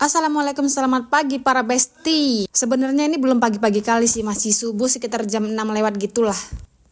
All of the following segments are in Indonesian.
Assalamualaikum, selamat pagi para besti. Sebenarnya ini belum pagi-pagi kali sih, masih subuh sekitar jam 6 lewat gitulah.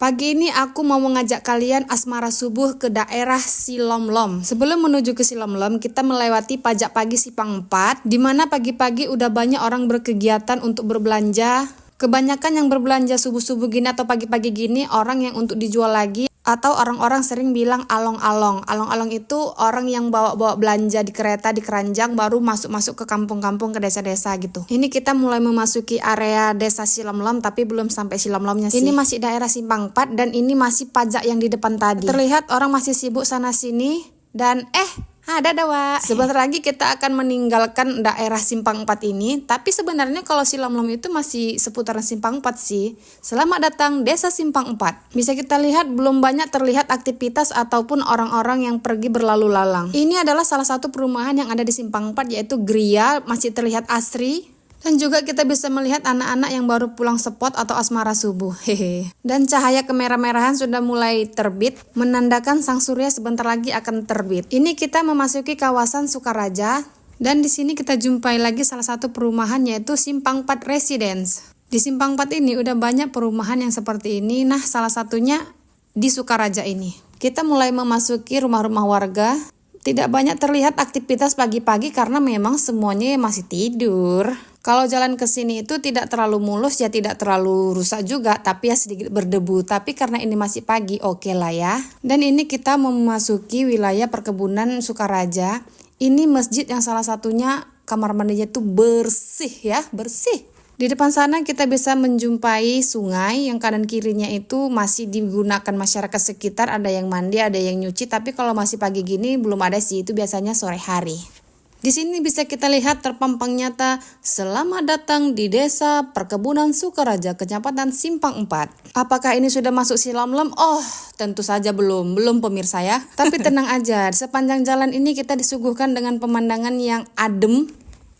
Pagi ini aku mau mengajak kalian asmara subuh ke daerah Silomlom. Sebelum menuju ke Silomlom, kita melewati pajak pagi Simpang 4, di mana pagi-pagi udah banyak orang berkegiatan untuk berbelanja. Kebanyakan yang berbelanja subuh-subuh gini atau pagi-pagi gini orang yang untuk dijual lagi, atau orang-orang sering bilang along-along. Along-along itu orang yang bawa-bawa belanja di kereta, di keranjang, baru masuk-masuk ke kampung-kampung, ke desa-desa gitu. Ini kita mulai memasuki area desa Silomlom, tapi belum sampai Silomlomnya sih. Ini masih daerah Simpang 4 dan ini masih pajak yang di depan tadi. Terlihat orang masih sibuk sana-sini dan ada Wak. Sebentar lagi kita akan meninggalkan daerah Simpang 4 ini. Tapi sebenarnya kalau Silomlom itu masih seputaran Simpang 4 sih. Selamat datang Desa Simpang 4. Bisa kita lihat belum banyak terlihat aktivitas ataupun orang-orang yang pergi berlalu lalang. Ini adalah salah satu perumahan yang ada di Simpang 4, yaitu Gria. Masih terlihat asri. Dan juga kita bisa melihat anak-anak yang baru pulang spot atau asmara subuh. Dan cahaya kemerah-merahan sudah mulai terbit, menandakan sang surya sebentar lagi akan terbit. Ini kita memasuki kawasan Sukaraja, dan di sini kita jumpai lagi salah satu perumahan, yaitu Simpang 4 Residence. Di Simpang 4 ini udah banyak perumahan yang seperti ini. Nah, salah satunya di Sukaraja ini. Kita mulai memasuki rumah-rumah warga. Tidak banyak terlihat aktivitas pagi-pagi karena memang semuanya masih tidur. Kalau jalan ke sini itu tidak terlalu mulus, ya tidak terlalu rusak juga, tapi ya sedikit berdebu. Tapi karena ini masih pagi, oke lah ya. Dan ini kita memasuki wilayah perkebunan Sukaraja. Ini masjid yang salah satunya kamar mandinya itu bersih ya, bersih. Di depan sana kita bisa menjumpai sungai yang kanan kirinya itu masih digunakan masyarakat sekitar, ada yang mandi, ada yang nyuci, tapi kalau masih pagi gini belum ada sih, itu biasanya sore hari. Di sini bisa kita lihat terpampang nyata, selamat datang di Desa Perkebunan Sukaraja, Kecamatan Simpang 4. Apakah ini sudah masuk Silomlom? Oh, tentu saja belum pemirsa ya. Tapi tenang aja, sepanjang jalan ini kita disuguhkan dengan pemandangan yang adem,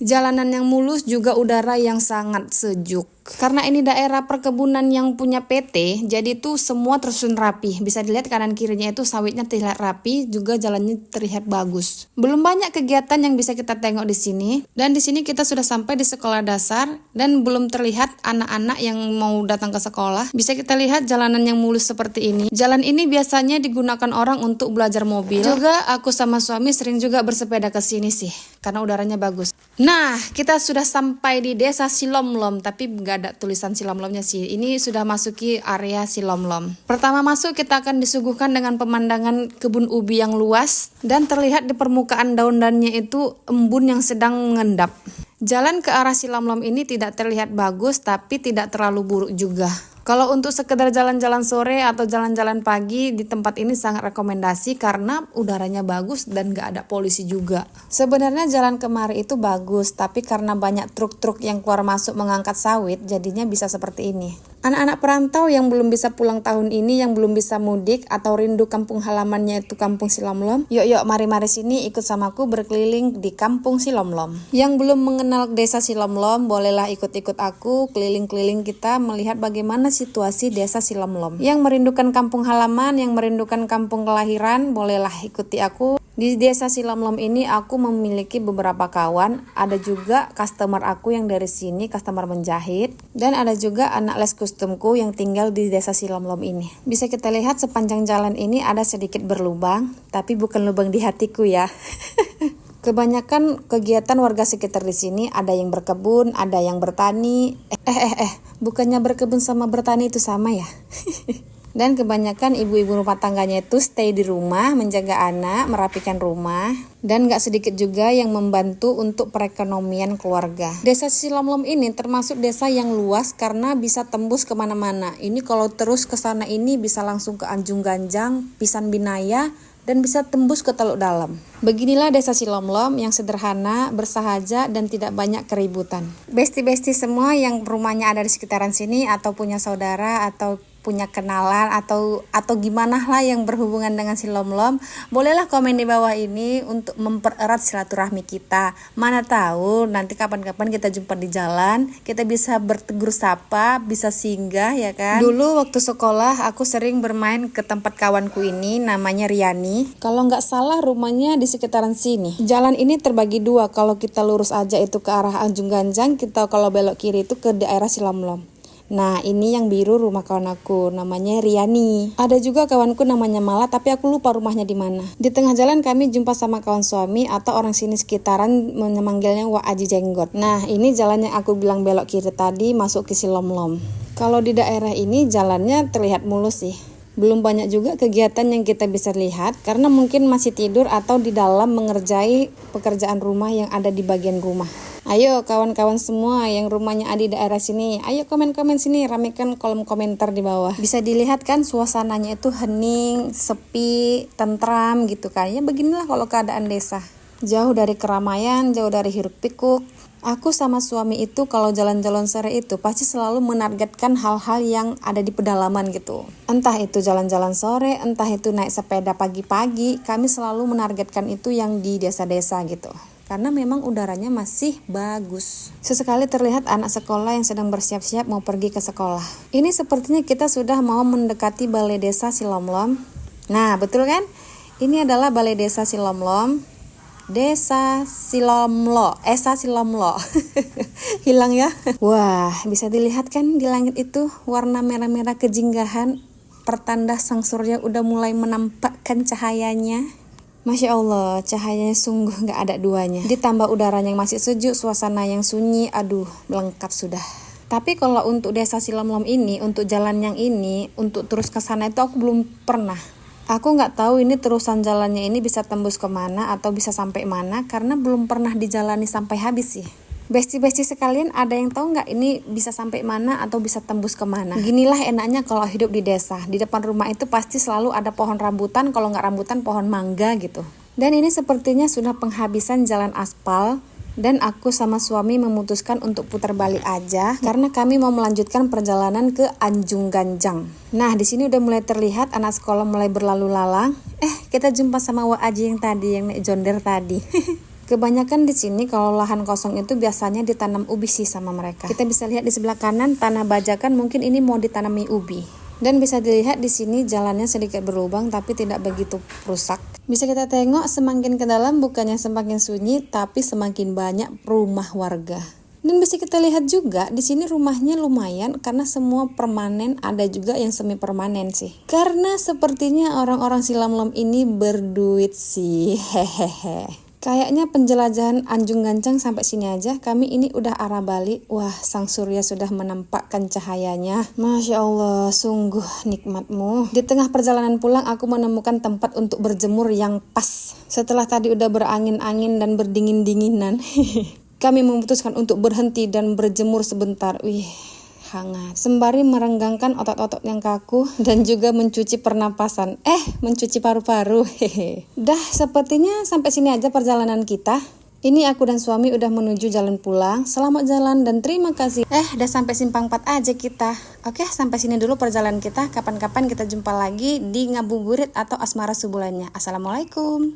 jalanan yang mulus, juga udara yang sangat sejuk. Karena ini daerah perkebunan yang punya PT, jadi itu semua tersusun rapi. Bisa dilihat kanan kirinya itu sawitnya terlihat rapi, juga jalannya terlihat bagus. Belum banyak kegiatan yang bisa kita tengok di sini. Dan di sini kita sudah sampai di sekolah dasar dan belum terlihat anak-anak yang mau datang ke sekolah. Bisa kita lihat jalanan yang mulus seperti ini. Jalan ini biasanya digunakan orang untuk belajar mobil. Juga aku sama suami sering juga bersepeda ke sini sih, karena udaranya bagus. Nah, kita sudah sampai di Desa Silomlom, tapi nggak ada tulisan Silomlomnya sih. Ini sudah masuki area Silomlom. Pertama masuk kita akan disuguhkan dengan pemandangan kebun ubi yang luas dan terlihat di permukaan daun-daunnya itu embun yang sedang mengendap. Jalan ke arah Silomlom ini tidak terlihat bagus, tapi tidak terlalu buruk juga. Kalau untuk sekedar jalan-jalan sore atau jalan-jalan pagi di tempat ini sangat rekomendasi karena udaranya bagus dan gak ada polisi juga. Sebenarnya jalan kemari itu bagus, tapi karena banyak truk-truk yang keluar masuk mengangkat sawit, jadinya bisa seperti ini. Anak-anak perantau yang belum bisa pulang tahun ini, yang belum bisa mudik atau rindu kampung halamannya itu kampung Silomlom, yuk mari sini ikut samaku berkeliling di kampung Silomlom. Yang belum mengenal desa Silomlom, bolehlah ikut-ikut aku keliling-keliling kita melihat bagaimana situasi desa Silomlom. Yang merindukan kampung halaman, yang merindukan kampung kelahiran, bolehlah ikuti aku. Di desa Silomlom ini aku memiliki beberapa kawan, ada juga customer aku yang dari sini, customer menjahit, dan ada juga anak les kostumku yang tinggal di desa Silomlom ini. Bisa kita lihat sepanjang jalan ini ada sedikit berlubang, tapi bukan lubang di hatiku ya. Kebanyakan kegiatan warga sekitar di sini, ada yang berkebun, ada yang bertani. Bukannya berkebun sama bertani itu sama ya? Dan kebanyakan ibu-ibu rumah tangganya itu stay di rumah, menjaga anak, merapikan rumah. Dan gak sedikit juga yang membantu untuk perekonomian keluarga. Desa Silomlom ini termasuk desa yang luas karena bisa tembus kemana-mana. Ini kalau terus ke sana ini bisa langsung ke Anjung Ganjang, Pisan Binaya, dan bisa tembus ke Teluk Dalam. Beginilah desa Silomlom yang sederhana, bersahaja, dan tidak banyak keributan. Besti-besti semua yang rumahnya ada di sekitaran sini atau punya saudara atau punya kenalan atau gimana lah yang berhubungan dengan si Lom-Lom, bolehlah komen di bawah ini untuk mempererat silaturahmi kita. Mana tahu nanti kapan-kapan kita jumpa di jalan, kita bisa bertegur sapa, bisa singgah ya kan. Dulu waktu sekolah aku sering bermain ke tempat kawanku ini, namanya Riani. Kalau nggak salah rumahnya di sekitaran sini. Jalan ini terbagi dua, kalau kita lurus aja itu ke arah Anjung Ganjang, kita kalau belok kiri itu ke daerah si Lom-Lom. Nah, ini yang biru rumah kawan aku, namanya Riani. Ada juga kawanku namanya Mala, tapi aku lupa rumahnya di mana. Di tengah jalan kami jumpa sama kawan suami atau orang sini sekitaran memanggilnya Wak Aji Jenggot. Nah, ini jalan yang aku bilang belok kiri tadi masuk ke si Lom-Lom. Kalau di daerah ini jalannya terlihat mulus sih. Belum banyak juga kegiatan yang kita bisa lihat karena mungkin masih tidur atau di dalam mengerjai pekerjaan rumah yang ada di bagian rumah. Ayo kawan-kawan semua yang rumahnya ada di daerah sini, ayo komen-komen sini, ramekan kolom komentar di bawah. Bisa dilihat kan suasananya itu hening, sepi, tentram gitu kan. Ya beginilah kalau keadaan desa. Jauh dari keramaian, jauh dari hiruk pikuk. Aku sama suami itu kalau jalan-jalan sore itu pasti selalu menargetkan hal-hal yang ada di pedalaman gitu. Entah itu jalan-jalan sore, entah itu naik sepeda pagi-pagi, kami selalu menargetkan itu yang di desa-desa gitu. Karena memang udaranya masih bagus. Sesekali terlihat anak sekolah yang sedang bersiap-siap mau pergi ke sekolah. Ini sepertinya kita sudah mau mendekati balai desa si Lom-Lom. Nah, betul kan? Ini adalah balai desa si Lom-Lom. Desa Silomlo, Esa Silomlo. Hilang ya. Wah, bisa dilihat kan di langit itu warna merah-merah kejinggahan, pertanda sang surya udah mulai menampakkan cahayanya. Masya Allah, cahayanya sungguh gak ada duanya. Ditambah udaranya yang masih sejuk, suasana yang sunyi, aduh, lengkap sudah. Tapi kalau untuk desa Silomlom ini, untuk jalan yang ini, untuk terus ke sana itu aku belum pernah. Aku nggak tahu ini terusan jalannya ini bisa tembus kemana atau bisa sampai mana karena belum pernah dijalani sampai habis sih. Besti-besti sekalian, ada yang tahu nggak ini bisa sampai mana atau bisa tembus kemana? Ginilah enaknya kalau hidup di desa. Di depan rumah itu pasti selalu ada pohon rambutan, kalau nggak rambutan pohon mangga gitu. Dan ini sepertinya sudah penghabisan jalan aspal. Dan aku sama suami memutuskan untuk putar balik aja karena kami mau melanjutkan perjalanan ke Anjung Ganjang. Nah, di sini udah mulai terlihat anak sekolah mulai berlalu lalang. Kita jumpa sama Wak Aji yang tadi, yang naik jonder tadi. Kebanyakan di sini kalau lahan kosong itu biasanya ditanam ubi sih sama mereka. Kita bisa lihat di sebelah kanan tanah bajakan, mungkin ini mau ditanami ubi. Dan bisa dilihat di sini jalannya sedikit berlubang tapi tidak begitu rusak. Bisa kita tengok semakin ke dalam bukannya semakin sunyi tapi semakin banyak rumah warga. Dan bisa kita lihat juga di sini rumahnya lumayan karena semua permanen, ada juga yang semi permanen sih. Karena sepertinya orang-orang si Lom-Lom ini berduit sih. Hehehe. Kayaknya penjelajahan Anjung Ganjang sampai sini aja. Kami ini udah arah balik. Wah, sang surya sudah menampakkan cahayanya. Masya Allah, sungguh nikmatmu. Di tengah perjalanan pulang, aku menemukan tempat untuk berjemur yang pas. Setelah tadi udah berangin-angin dan berdingin-dinginan, kami memutuskan untuk berhenti dan berjemur sebentar. Wih, hangat. Sembari merenggangkan otot-otot yang kaku dan juga mencuci pernapasan. Mencuci paru-paru. Dah, sepertinya sampai sini aja perjalanan kita. Ini aku dan suami udah menuju jalan pulang. Selamat jalan dan terima kasih. Udah sampai simpang 4 aja kita. Oke, sampai sini dulu perjalanan kita. Kapan-kapan kita jumpa lagi di Ngabuburit atau Asmara Subulannya. Assalamualaikum.